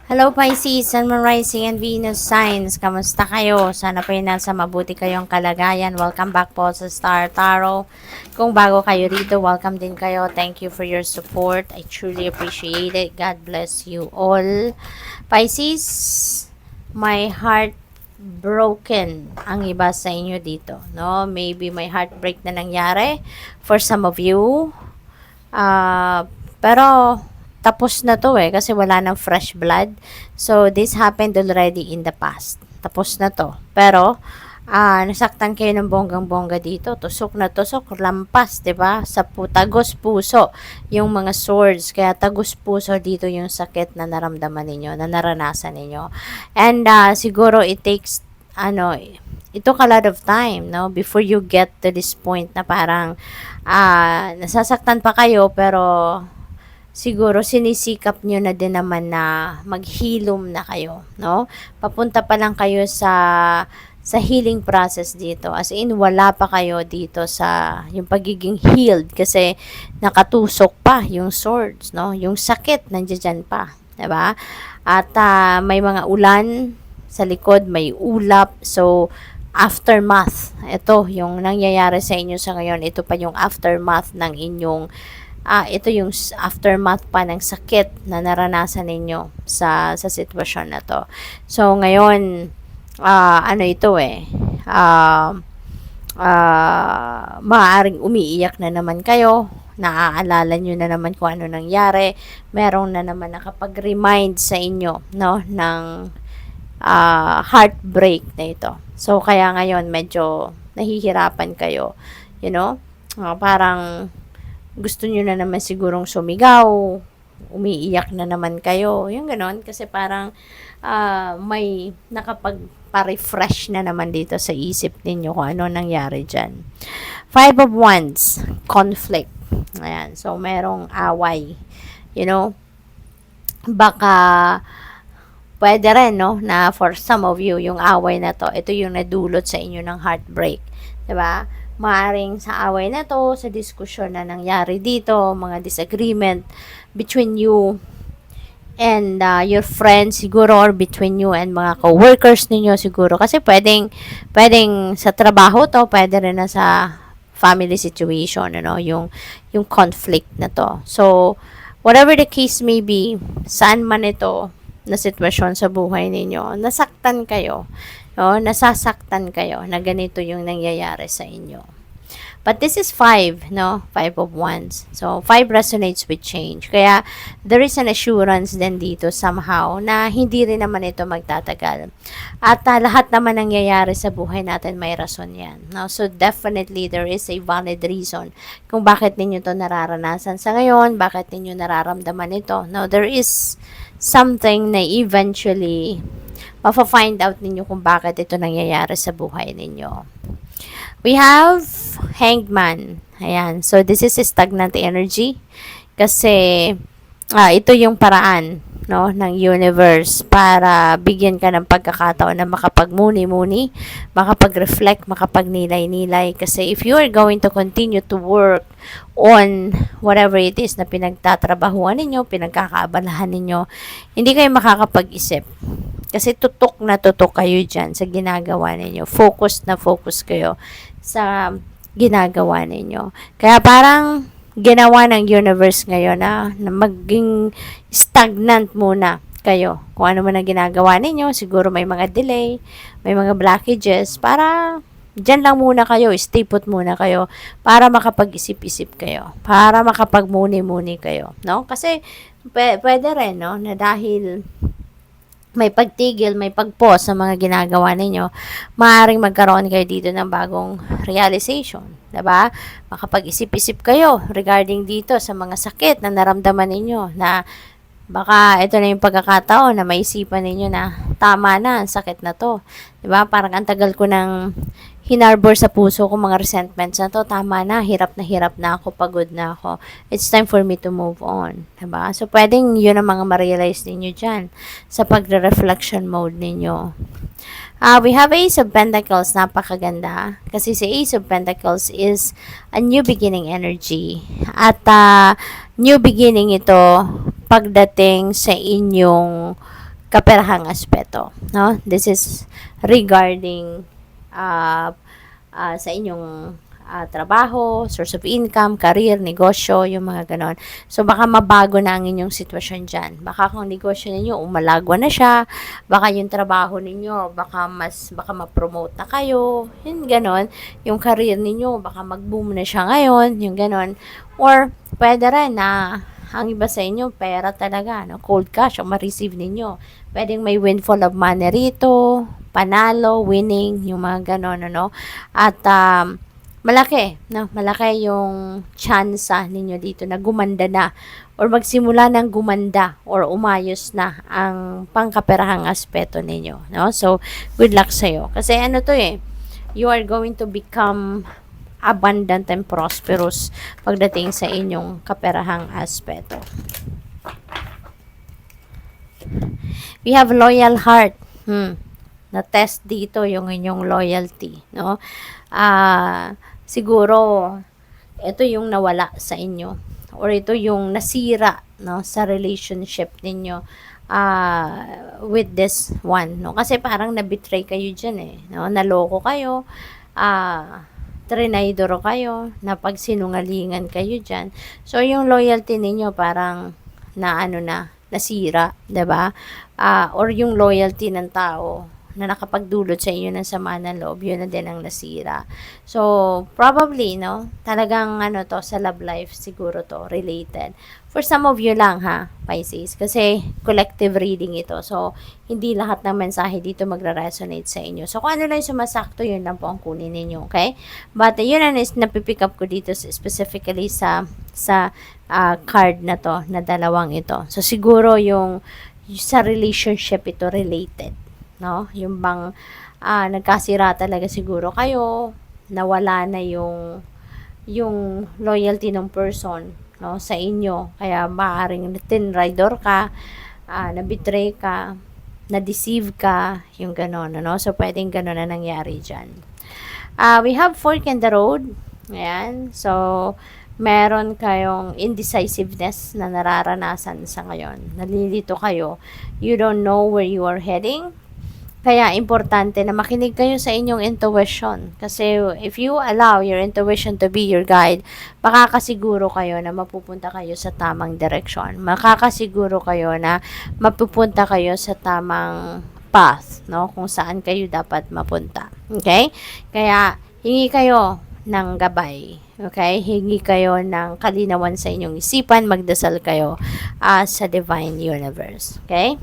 Hello Pisces, Sun, Moon Rising and Venus signs. Kamusta kayo? Sana po nasa mabuti kayong kalagayan. Welcome back po sa Star Tarot. Kung bago kayo rito, welcome din kayo. Thank you for your support. I truly appreciate it. God bless you all. Pisces, my heart broken ang iba sa inyo dito. No? Maybe may heartbreak na nangyari for some of you. Pero tapos na to kasi wala nang fresh blood. So, this happened already in the past. Tapos na to. Pero, nasaktan kayo ng bonggang-bongga dito. Tusok na tusok, lampas, 'di ba? Tagos puso yung mga swords. Kaya tagos puso dito yung sakit na naramdaman ninyo, na naranasan ninyo. And siguro it takes it took a lot of time, no, before you get to this point na parang nasasaktan pa kayo pero siguro sinisikap nyo na din naman na maghilom na kayo, no? Papunta pa lang kayo sa healing process dito. As in, wala pa kayo dito sa yung pagiging healed kasi nakatusok pa yung swords, no? Yung sakit nandiyan pa, 'di ba? At may mga ulan sa likod, may ulap. So, aftermath. Ito yung nangyayari sa inyo sa ngayon. Ito pa yung aftermath ng inyong ito yung aftermath pa ng sakit na naranasan ninyo sa sitwasyon na to. So, ngayon, ano ito maaaring umiiyak na naman kayo, naaalala nyo na naman kung ano nangyari, merong na naman nakapag-remind sa inyo, no, ng heartbreak na ito. So, kaya ngayon, medyo nahihirapan kayo, you know, parang gusto nyo na naman sigurong sumigaw, umiiyak na naman kayo, yung ganon, kasi parang may nakapagpa-refresh na naman dito sa isip ninyo kung ano nangyari dyan. Five of Wands, conflict. Ayan, so merong away, you know, baka pwede rin, no, na for some of you, yung away na to, ito yung nadulot sa inyo ng heartbreak. Diba? Maaring sa away na to, sa diskusyon na nangyari dito, mga disagreement between you and your friends siguro, or between you and mga co-workers ninyo siguro. Kasi pwedeng sa trabaho to, pwede rin na sa family situation, yung conflict na to. So, whatever the case may be, saan man ito na sitwasyon sa buhay ninyo, nasaktan kayo, no? Nasasaktan kayo na ganito yung nangyayari sa inyo. But this is 5, no? 5 of Wands. So, 5 resonates with change. Kaya, there is an assurance din dito somehow na hindi rin naman ito magtatagal. At lahat naman nangyayari sa buhay natin may rason yan. No? So, definitely, there is a valid reason kung bakit ninyo to nararanasan sa ngayon, bakit ninyo nararamdaman ito. No, there is something na eventually mafa-find out ninyo kung bakit ito nangyayari sa buhay ninyo. We have Hangman. Ayan. So, this is stagnant energy. Kasi, ito yung paraan, no, ng universe para bigyan ka ng pagkakataon na makapagmuni-muni, makapag-reflect, makapagnilay-nilay. Kasi, if you are going to continue to work on whatever it is na pinagtatrabahuan ninyo, pinagkakaabalahan ninyo, hindi kayo makakapag-isip. Kasi tutok na tutok kayo dyan sa ginagawa ninyo. Focus na focus kayo sa ginagawa ninyo. Kaya parang ginawa ng universe ngayon na maging stagnant muna kayo. Kung ano man ang ginagawa ninyo, siguro may mga delay, may mga blockages, para dyan lang muna kayo, stay put muna kayo, para makapag-isip-isip kayo, para makapagmuni-muni kayo, no? Kasi pwede rin, no, na dahil may pagtigil, may pag-pause sa mga ginagawa ninyo, maaaring magkaroon kayo dito ng bagong realization. Diba? Makapag-isip-isip kayo regarding dito sa mga sakit na naramdaman ninyo, na baka ito na yung pagkakataon na maisipan ninyo na tama na ang sakit na to. Diba? Parang ang tagal ko ng hinarbor sa puso ko mga resentments na to, tama na na ako, pagod na ako. It's time for me to move on. Diba? So, pwedeng yun ang mga ma-realize ninyo dyan sa pagre-reflection mode ninyo. We have Ace of Pentacles, napakaganda. Kasi si Ace of Pentacles is a new beginning energy. At new beginning ito pagdating sa inyong kaperahang aspeto, no? This is regarding sa inyong trabaho, source of income, career, negosyo, yung mga ganon. So, baka mabago na ang inyong sitwasyon dyan. Baka kung negosyo ninyo, umalagwa na siya. Baka yung trabaho ninyo, baka ma-promote na kayo. Yung ganon. Yung career ninyo, baka mag-boom na siya ngayon. Yung ganon. Or, pwede rin na ang iba sa inyo, pera talaga, no? Cold cash ang ma-receive ninyo. Pwedeng may windfall of money rito, panalo, winning, yung mga ganon, ano? At, malaki, no? Malaki yung tsansa ninyo dito na gumanda na or magsimula ng gumanda or umayos na ang pangkaperahang aspeto ninyo, no? So, good luck sa'yo. Kasi ano to you are going to become abundant and prosperous pagdating sa inyong kaperahang aspeto. We have loyal heart. Na-test dito yung inyong loyalty, no? Siguro, ito yung nawala sa inyo or ito yung nasira, no, sa relationship ninyo with this one, no? Kasi parang na-betray kayo dyan no? Naloko kayo, trinaydor kayo, napagsinungalingan kayo dyan. So, yung loyalty ninyo parang nasira, 'di ba? Or yung loyalty ng tao na nakapagdulot sa inyo ng sama ng loob, yun na din ang nasira. So, probably, no, talagang to, sa love life siguro to, related. For some of you lang, Pisces, kasi collective reading ito. So, hindi lahat ng mensahe dito magre-resonate sa inyo. So, kung ano lang yung sumasakto, yun lang po ang kunin ninyo, okay? But, yun ang napipick up ko dito specifically sa card na to, na dalawang ito. So, siguro yung sa relationship ito related, no? Yung bang nagkasira talaga siguro kayo, nawala na yung loyalty ng person, no, sa inyo. Kaya maaaring tinraidor ka, na-betray ka, na-deceive ka, yung gano'n, no? So, pwedeng gano'n na nangyari dyan. We have fork in the road. Ayan. So, meron kayong indecisiveness na nararanasan sa ngayon. Nalilito kayo. You don't know where you are heading. Kaya, importante na makinig kayo sa inyong intuition. Kasi, if you allow your intuition to be your guide, makakasiguro kayo na mapupunta kayo sa tamang direksyon. Makakasiguro kayo na mapupunta kayo sa tamang path, no? Kung saan kayo dapat mapunta. Okay? Kaya, hingi kayo ng gabay. Okay? Hingi kayo ng kalinawan sa inyong isipan. Magdasal kayo sa Divine Universe. Okay?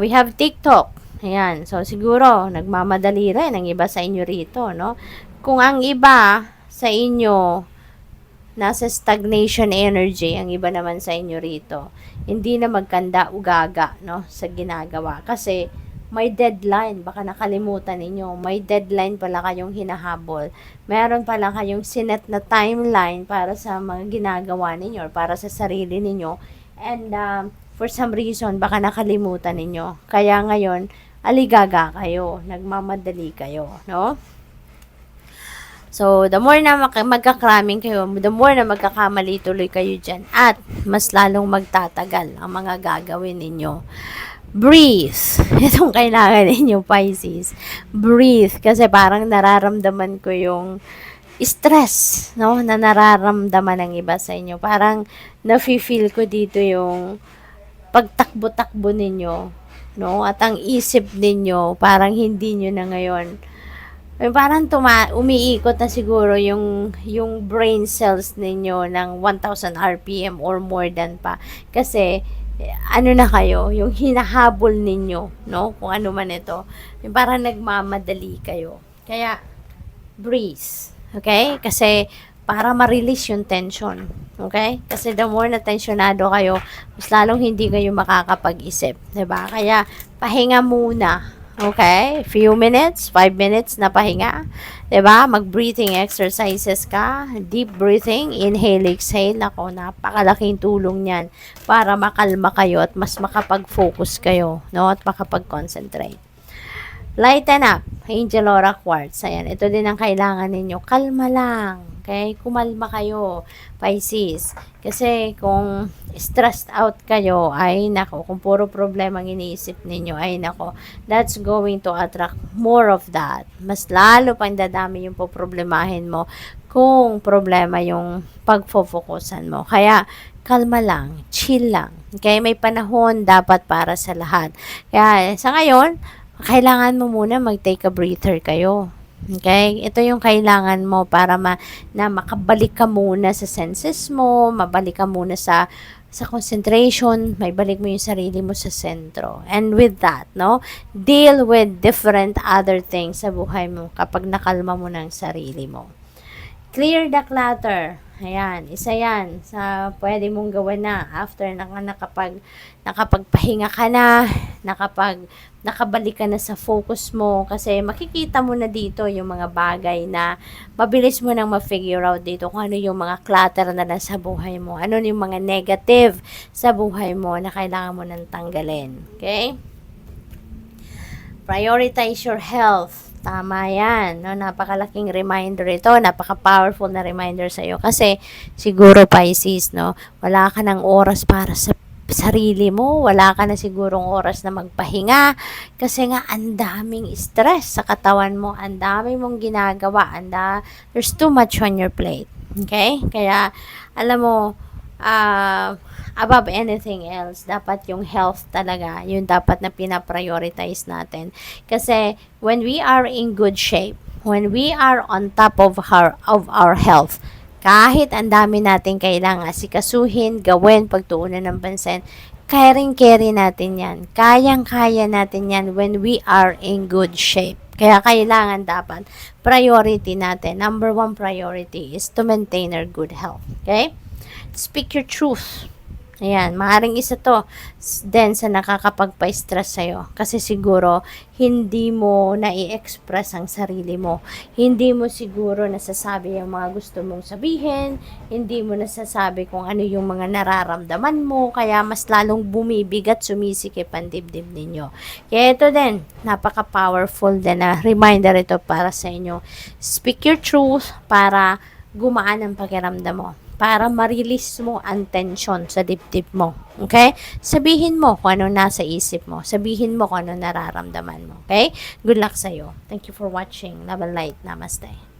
We have TikTok. Ayan. So, siguro, nagmamadali rin ang iba sa inyo rito, no? Kung ang iba sa inyo nasa stagnation energy, ang iba naman sa inyo rito, hindi na magkanda ugaga, no? Sa ginagawa. Kasi, may deadline. Baka nakalimutan ninyo. May deadline pala kayong hinahabol. Meron pala kayong sinet na timeline para sa mga ginagawa ninyo or para sa sarili ninyo. And, for some reason, baka nakalimutan ninyo. Kaya ngayon, aligaga kayo, nagmamadali kayo, no? So, the more na magkakraming kayo, the more na magkakamali tuloy kayo dyan, at mas lalong magtatagal ang mga gagawin ninyo. Breathe. Itong kailangan ninyo, Pisces. Breathe. Kasi parang nararamdaman ko yung stress, no? Na nararamdaman ng iba sa inyo. Parang nafe-feel ko dito yung pagtakbo-takbo ninyo, no? At ang isip ninyo, parang hindi nyo na ngayon. Parang umiikot na siguro yung brain cells ninyo ng 1,000 RPM or more than pa. Kasi, na kayo, yung hinahabol ninyo, no? Kung ano man ito. Parang nagmamadali kayo. Kaya, breathe. Okay? Kasi, para ma-release yung tension. Okay? Kasi the more na tensionado kayo, mas lalong hindi kayo makakapag-isip. Diba? Kaya, pahinga muna. Okay? Few minutes, 5 minutes na pahinga. Diba? Mag-breathing exercises ka. Deep breathing. Inhale, exhale. Ako, napakalaking tulong yan para makalma kayo at mas makapag-focus kayo. No? At makapag-concentrate. Lighten up. Angel Aura Quartz. Ayan. Ito din ang kailangan ninyo. Kalma lang. Okay? Kumalma kayo, Pisces. Kasi kung stressed out kayo, ay nako, kung puro problema ang iniisip ninyo, ay nako, that's going to attract more of that. Mas lalo pang dadami yung poproblemahin mo kung problema yung pagfo-focusan mo. Kaya, kalma lang, chill lang. Okay? May panahon dapat para sa lahat. Kaya, sa ngayon, kailangan mo muna mag-take a breather kayo. Okay? Ito yung kailangan mo para na makabalik ka muna sa senses mo, mabalik ka muna sa concentration, may balik mo yung sarili mo sa sentro. And with that, no, deal with different other things sa buhay mo kapag nakalma mo ng sarili mo. Clear the clutter. Ayan, isa yan sa pwede mong gawin na after nakapagpahinga ka na, nakabalik ka na sa focus mo, kasi makikita mo na dito yung mga bagay na mabilis mo nang ma-figure out dito kung ano yung mga clutter na nasa buhay mo, ano yung mga negative sa buhay mo na kailangan mo nang tanggalin. Okay? Prioritize your health. Tama yan, no? Napakalaking reminder ito, napaka-powerful na reminder sa'yo. Kasi, siguro Pisces, no? Wala ka ng oras para sa sarili mo, wala ka na sigurong oras na magpahinga, kasi nga, ang daming stress sa katawan mo, ang daming mong ginagawa, there's too much on your plate. Okay? Kaya, alam mo, above anything else, dapat yung health talaga, yung dapat na pinaprioritize natin. Kasi, when we are in good shape, when we are on top of our health, kahit ang dami natin kailangan asikasuhin, gawin, pagtuunan ng pansin, carry natin yan. Kayang-kaya natin yan when we are in good shape. Kaya kailangan dapat, priority natin, number 1 priority is to maintain our good health. Okay? Speak your truth. Ayan, maaaring isa to then sa nakakapagpa-stress sa'yo. Kasi siguro, hindi mo nai-express ang sarili mo. Hindi mo siguro nasasabi yung mga gusto mong sabihin. Hindi mo nasasabi kung ano yung mga nararamdaman mo. Kaya mas lalong bumibigat, sumisikip ang dibdib ninyo. Kaya ito din, napaka-powerful din na reminder ito para sa inyo. Speak your truth para gumaan ang pakiramdam mo, para ma-release mo ang tension sa dibdib mo. Okay? Sabihin mo kung ano nasa isip mo. Sabihin mo kung ano nararamdaman mo. Okay? Good luck sa'yo. Thank you for watching. Love and light. Namaste.